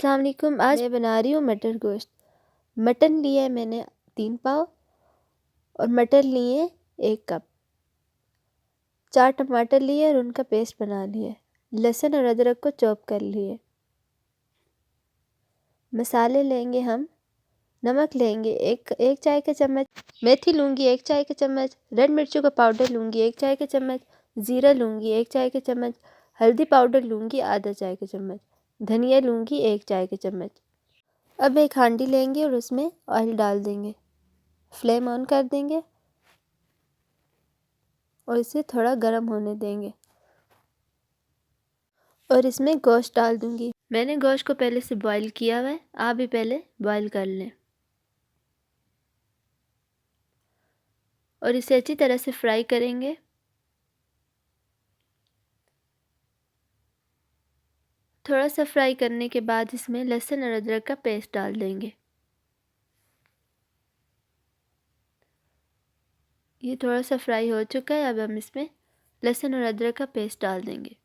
अस्सलाम वालेकुम। आज मैं बना रही हूँ मटर गोश्त। मटन लिया है मैंने 3 पाव और मटर लिए 1 कप। 4 टमाटर लिए और उनका पेस्ट बना लिए। लहसुन और अदरक को चॉप कर लिए। मसाले लेंगे हम। नमक लेंगे एक चाय का चम्मच, मेथी लूँगी 1 चाय का चम्मच, रेड मिर्चों का पाउडर लूँगी 1 चाय का चम्मच, ज़ीरा लूँगी 1 चाय का चम्मच, हल्दी पाउडर लूँगी आधा चाय का चम्मच, धनिया लूँगी 1 चाय का चम्मच। अब एक हांडी लेंगे और उसमें ऑयल डाल देंगे। फ्लेम ऑन कर देंगे और इसे थोड़ा गर्म होने देंगे और इसमें गोश्त डाल दूँगी। मैंने गोश्त को पहले से बॉईल किया हुआ है, आप भी पहले बॉईल कर लें और इसे अच्छी तरह से फ्राई करेंगे। थोड़ा सा फ्राई करने के बाद इसमें लहसुन और अदरक का पेस्ट डाल देंगे। ये थोड़ा सा फ्राई हो चुका है। अब हम इसमें लहसुन और अदरक का पेस्ट डाल देंगे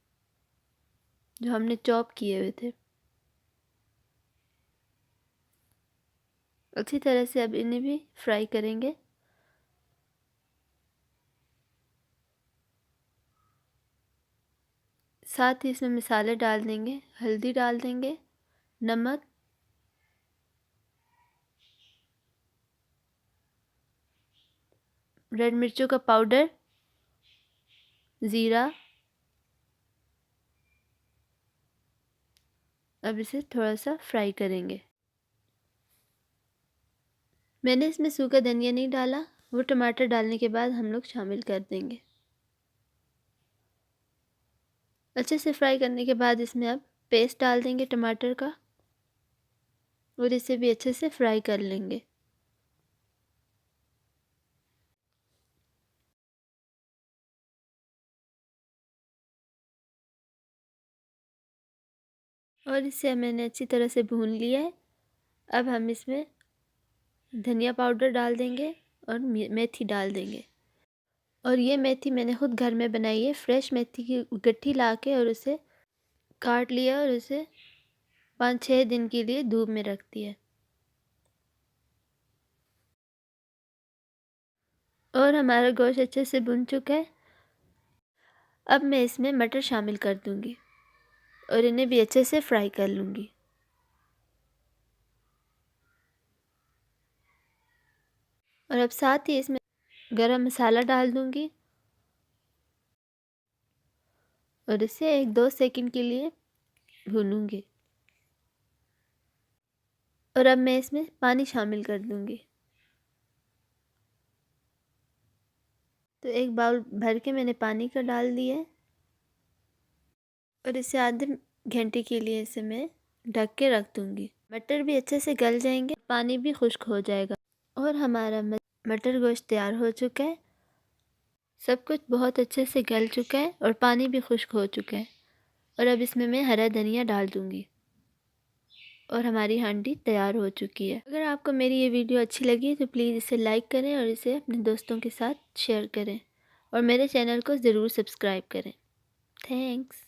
जो हमने चॉप किए हुए थे। अच्छी तरह से अब इन्हें भी फ्राई करेंगे। साथ ही इसमें मसाले डाल देंगे, हल्दी डाल देंगे, नमक, रेड मिर्चों का पाउडर, ज़ीरा। अब इसे थोड़ा सा फ्राई करेंगे। मैंने इसमें सूखा धनिया नहीं डाला, वो टमाटर डालने के बाद हम लोग शामिल कर देंगे। अच्छे से फ्राई करने के बाद इसमें अब पेस्ट डाल देंगे टमाटर का और इसे भी अच्छे से फ्राई कर लेंगे। और इसे मैंने अच्छी तरह से भून लिया है। अब हम इसमें धनिया पाउडर डाल देंगे और मेथी डाल देंगे। और ये मेथी मैंने खुद घर में बनाई है। फ्रेश मेथी की गट्ठी ला के और उसे काट लिया और उसे 5-6 दिन के लिए धूप में रख दिया। और हमारा गोश्त अच्छे से भुन चुका है। अब मैं इसमें मटर शामिल कर दूंगी और इन्हें भी अच्छे से फ्राई कर लूँगी। और अब साथ ही इसमें गरम मसाला डाल दूंगी और इसे 1-2 सेकंड के लिए भूनूंगी। और अब मैं इसमें पानी शामिल कर दूंगी। तो एक बाउल भर के मैंने पानी का डाल दिया है और इसे आधे घंटे के लिए इसे मैं ढक के रख दूंगी। मटर भी अच्छे से गल जाएंगे, पानी भी खुश्क हो जाएगा और हमारा मटर गोश्त तैयार हो चुका है। सब कुछ बहुत अच्छे से गल चुका है और पानी भी खुश्क हो चुका है। और अब इसमें मैं हरा धनिया डाल दूंगी और हमारी हांडी तैयार हो चुकी है। अगर आपको मेरी ये वीडियो अच्छी लगी तो प्लीज़ इसे लाइक करें और इसे अपने दोस्तों के साथ शेयर करें और मेरे चैनल को ज़रूर सब्सक्राइब करें। थैंक्स।